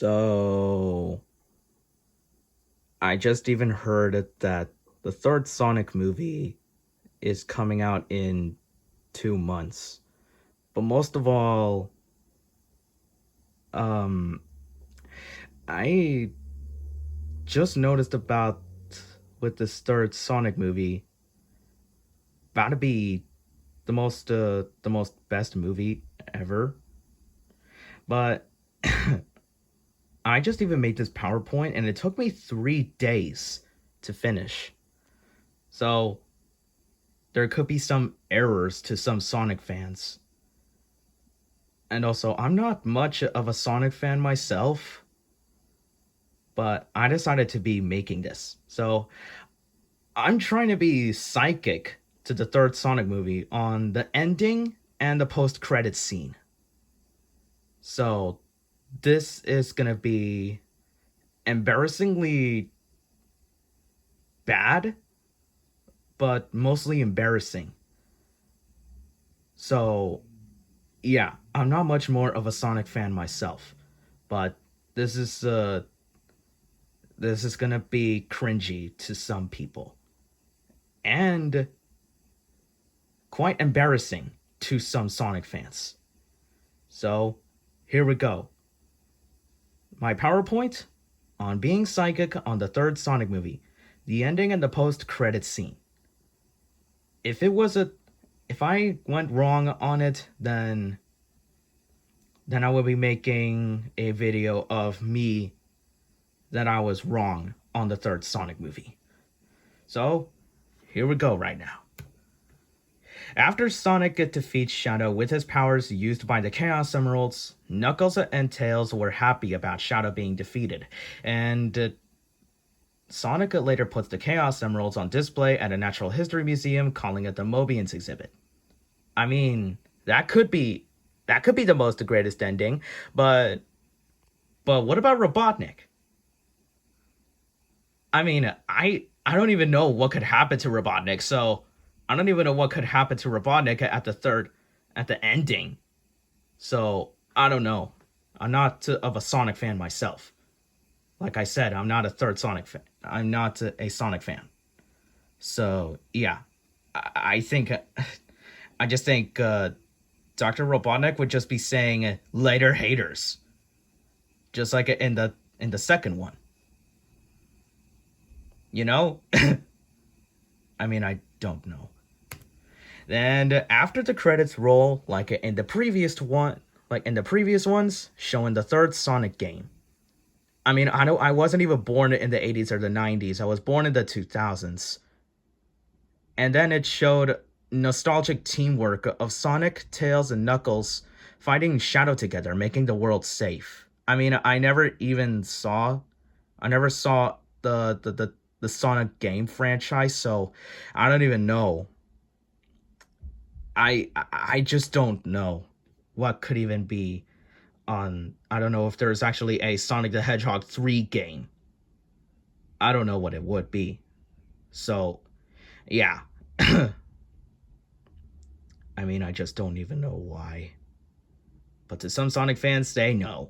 So, I just even heard that the third Sonic movie is coming out in 2 months. But most of all, um, I just noticed about with this third Sonic movie about to be the most best movie ever. But I just even made this PowerPoint and it took me 3 days to finish. So there could be some errors to some Sonic fans. And also, I'm not much of a Sonic fan myself, but I decided to be making this. So I'm trying to be psychic to the third Sonic movie on the ending and the post credit scene. So this is gonna be embarrassingly bad, but mostly embarrassing. So yeah, I'm not much more of a Sonic fan myself, but this is uh this is gonna be cringy to some people and quite embarrassing to some Sonic fans. So here we go. My PowerPoint on being psychic on the third Sonic movie, the ending and the post credit scene. If it was a if I went wrong on it, then I will be making a video of me that I was wrong on the third Sonic movie. So, here we go right now. After Sonic defeats Shadow with his powers used by the Chaos Emeralds, Knuckles and Tails were happy about Shadow being defeated, and Sonic later puts the Chaos Emeralds on display at a natural history museum, calling it the Mobians exhibit. I mean, that could be the most greatest ending, but what about Robotnik? I mean, I don't even know what could happen to Robotnik, so I don't even know what could happen to Robotnik at the ending. So I don't know. I'm not of a Sonic fan myself. Like I said, I'm not a third Sonic fan. I'm not a Sonic fan. So yeah, I think I just think Dr. Robotnik would just be saying later haters, just like in the second one. You know? I mean, I don't know. And after the credits roll, like in the previous ones, showing the third Sonic game. I mean, I know I wasn't even born in the 80s or the 90s. I was born in the 2000s. And then it showed nostalgic teamwork of Sonic, Tails, and Knuckles fighting Shadow together, making the world safe. I mean, I never saw the Sonic game franchise, so I don't even know. I just don't know what could even be on. I don't know if there's actually a Sonic the Hedgehog 3 game. I don't know what it would be. So, yeah. I mean, I just don't even know why. But to some Sonic fans, they know.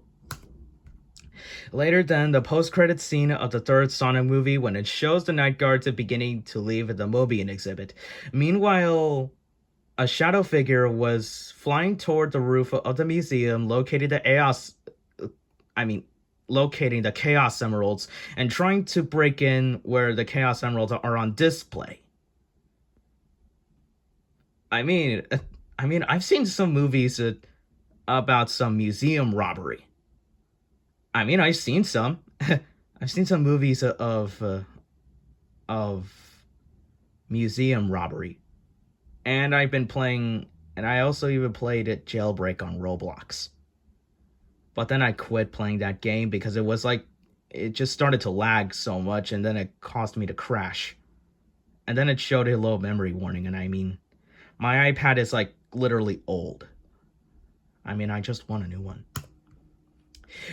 Later, then, the post credit scene of the third Sonic movie when it shows the Night Guards beginning to leave the Mobian exhibit. Meanwhile, a shadow figure was flying toward the roof of the museum, I mean, locating the Chaos Emeralds and trying to break in where the Chaos Emeralds are on display. I mean, I've seen some movies about some museum robbery. I mean, I've seen some. I've seen some movies of museum robbery, and I also even played it Jailbreak on Roblox. But then I quit playing that game because it just started to lag so much, and then it caused me to crash. And then it showed a low memory warning, and I mean, my iPad is like literally old. I mean, I just want a new one.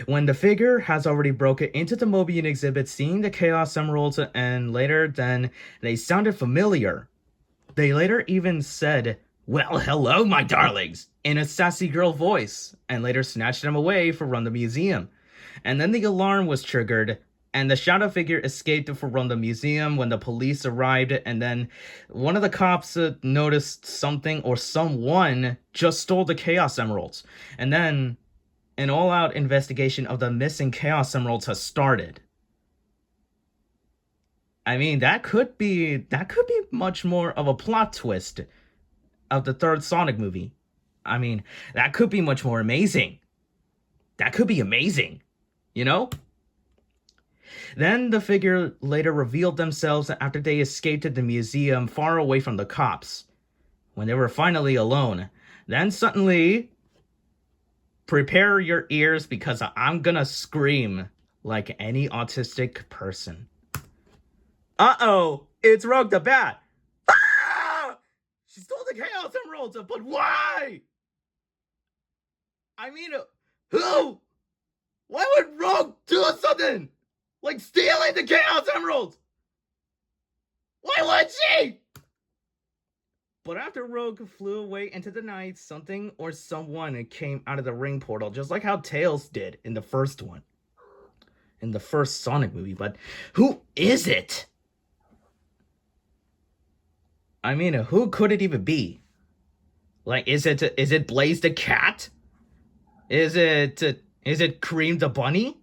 When the figure has already broken into the Mobian exhibit, seeing the Chaos Emeralds, and later then they sounded familiar. They later even said, "Well, hello, my darlings," in a sassy girl voice, and later snatched them away for run the museum. And then the alarm was triggered, and the shadow figure escaped from the museum when the police arrived. And then one of the cops noticed something or someone just stole the Chaos Emeralds. And then an all-out investigation of the missing Chaos Emeralds has started. I mean, that could be much more of a plot twist of the third Sonic movie. I mean, that could be much more amazing. That could be amazing, you know? Then the figure later revealed themselves after they escaped the museum far away from the cops. When they were finally alone, then suddenly, prepare your ears because I'm gonna scream like any autistic person. Uh-oh, it's Rogue the Bat. Ah! She stole the Chaos Emeralds, but why? I mean, who? Why would Rogue do something like stealing the Chaos Emeralds? Why would she? But after Rogue flew away into the night, something or someone came out of the ring portal, just like how Tails did in the first one. In the first Sonic movie. But who is it? I mean, who could it even be? Like, is it Blaze the cat? Is it Cream the bunny?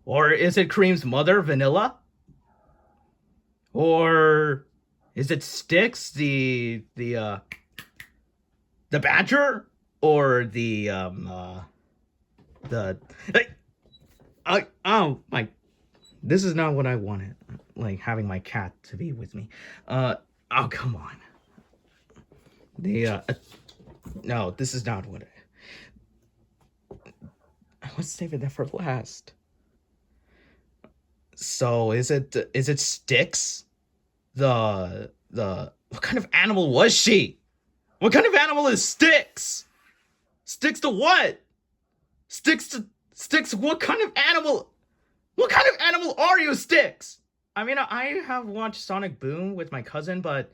Or is it Cream's mother, Vanilla? Or is it Styx, the badger? Or the oh my, this is not what I wanted. Like having my cat to be with me. Oh come on. No, this is not what I was saving that for last. So is it Styx? The what kind of animal was she? What kind of animal is Styx? Styx to what? Styx what kind of animal? What kind of animal are you, Styx? I mean, I have watched Sonic Boom with my cousin, but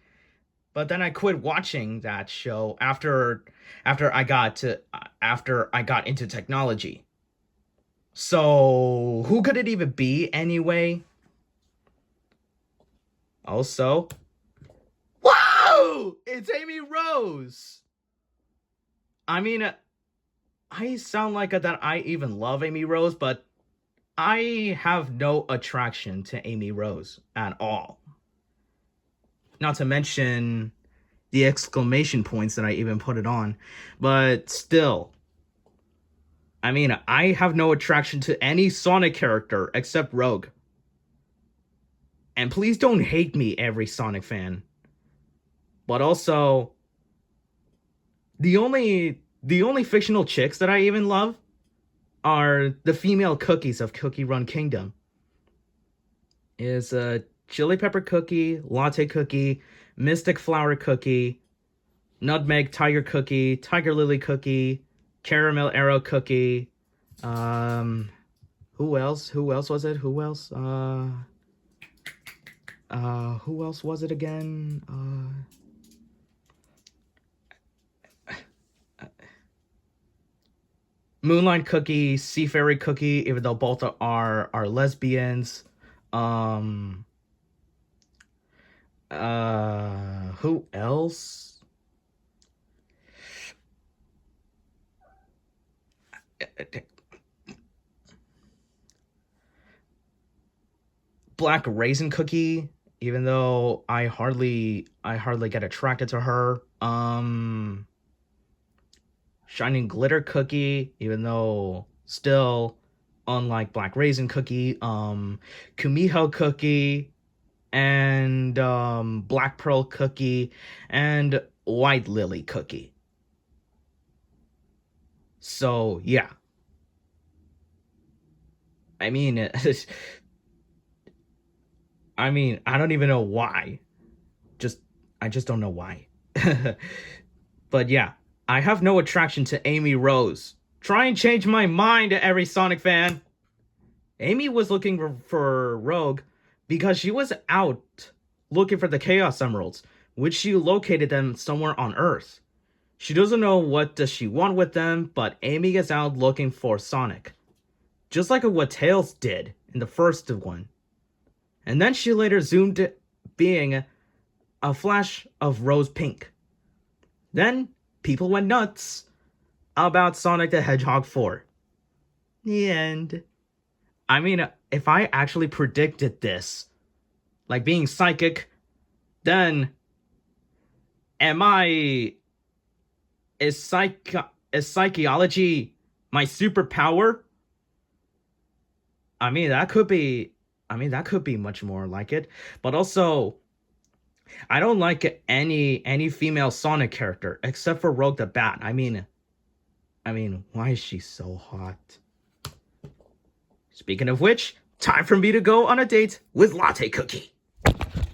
then I quit watching that show after I got into technology. So, who could it even be anyway? Also, whoa! It's Amy Rose! I mean, I sound like that I even love Amy Rose, but I have no attraction to Amy Rose at all. Not to mention the exclamation points that I even put it on. But still, I mean, I have no attraction to any Sonic character except Rogue. And please don't hate me, every Sonic fan. But also, the only fictional chicks that I even love are the female cookies of Cookie Run Kingdom. Is a chili pepper cookie, latte cookie, mystic flower cookie, nutmeg tiger cookie, tiger lily cookie, caramel arrow cookie. Who else? Who else was it? Who else? Who else was it again? Moonlight cookie, Sea Fairy cookie, even though both are lesbians. Who else? Black raisin cookie, even though I hardly get attracted to her. Shining glitter cookie, even though still unlike black raisin cookie, Kumiho cookie, and black pearl cookie, and white lily cookie. So yeah, I mean, I mean, I don't even know why. I just don't know why. But yeah, I have no attraction to Amy Rose. Try and change my mind, every Sonic fan. Amy was looking for Rogue because she was out looking for the Chaos Emeralds, which she located them somewhere on Earth. She doesn't know what does she want with them, but Amy is out looking for Sonic. just like what Tails did in the first one. And then she later zoomed it being a flash of rose pink. Then people went nuts about Sonic the Hedgehog 4. The end. I mean, if I actually predicted this, like being psychic, then is psychology my superpower? I mean, that could be much more like it. But also, I don't like any female Sonic character except for Rogue the Bat. I mean, why is she so hot? Speaking of which, time for me to go on a date with Latte Cookie.